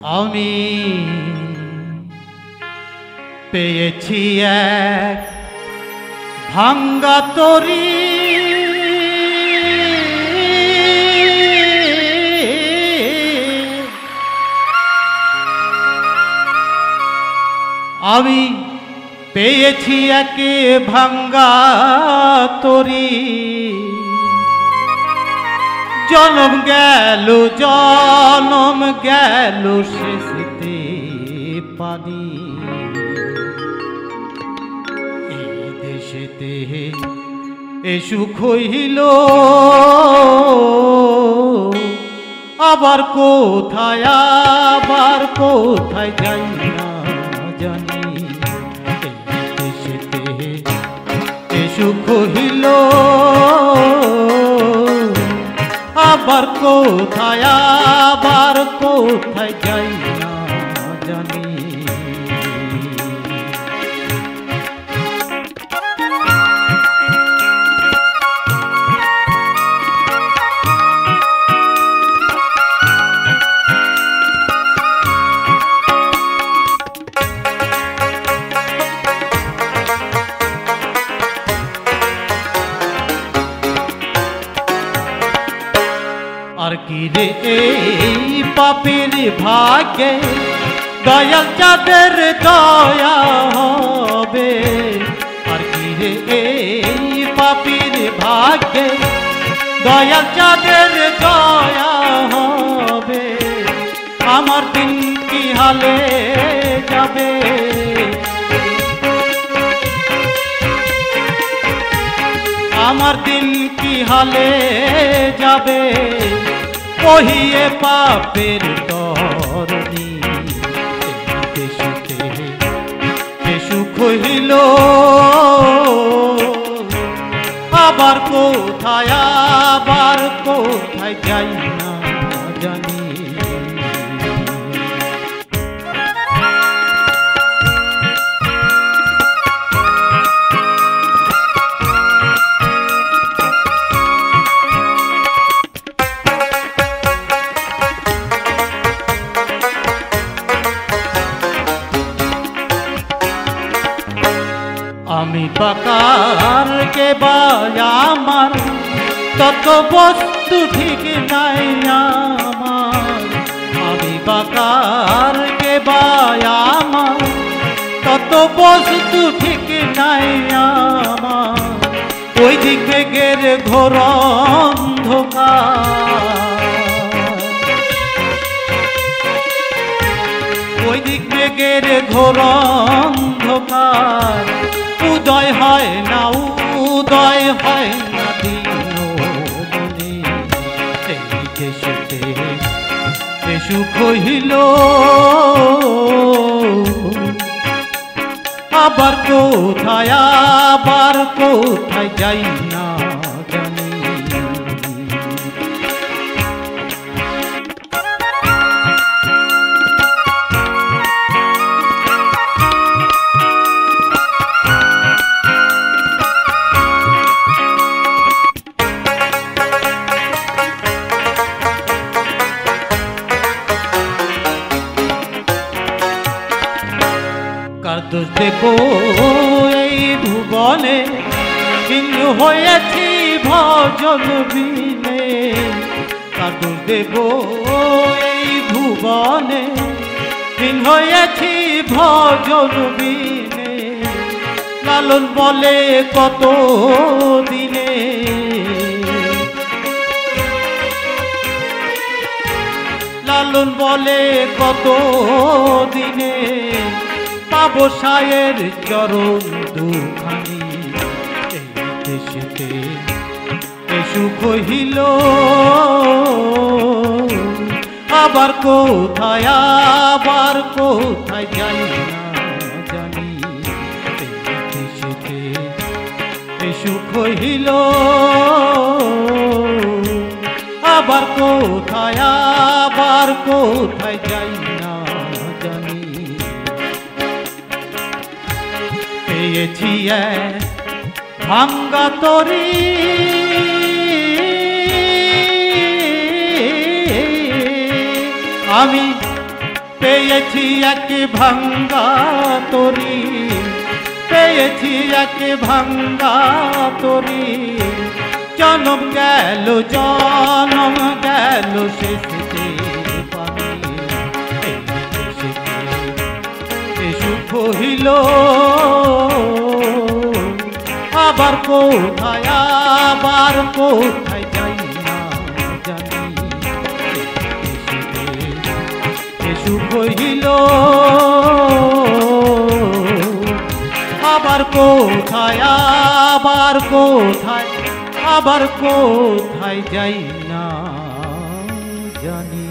আমি পেয়েছি এক ভাঙ্গা তরি, আমি পেয়েছি এক ভাঙ্গা তরি। জনম গেল শেষেতে পানি। এই দেশেতে এ সুখ হইল আবার কোথায় যাই না জানি। এই দেশেতে এ সুখ হইল আবার কোথায় যাই না জানি। আর কি রে এই পাপের ভাগ্যে দয়াল চাঁদের দয়া হবে। আর কি রে এই পাপের ভাগ্যে দয়াল চাঁদের দয়া হবে। আমার দিন কি হালে যাবে, আমার দিন কি হালে যাবে। কহিয়ে পাপের তরণী দেশেতে সুখ হইল আবার কোথায় যাই না জানি। আমি বাকার কে আমার তত বস্তু ঠিক নাই আমার। আমি বাকার কে আমার তত বস্তু ঠিক নাই আমার। ওই দিক বেগের ঘোর অন্ধকার, ওই দিক বেগের ঘোর অন্ধকার। উদয় হয় না দিন এই দেশেতে সুখ হইল আবার কোথায় যাই না জানি। কার দোষ দেব এই ভুবনে, হিন্দু হয়েছি ভজন বিনে। কার দোষ দেব এই ভুবনে, হিন্দু হয়েছি ভজন বিনে। লালন বলে কত দিনে, লালন বলে কত দিনে পাবো সায়ের চরণ দুখানি। এই দেশেতে সুখ হইল আবার কোথায় যাই না জানি। এই দেশেতে সুখ হইল আবার কোথায় যাই না জানি। পেয়েছি এক ভাঙ্গা তরি, আমি পেয়েছি এক ভাঙ্গা তরি, পেয়েছি এক ভাঙ্গা তরি, জনম গেল শেষে পানি, সুখ হইল আবার কোথায় যাই না জানি, সুখ হইল আবার কোথায় যাই না জানি।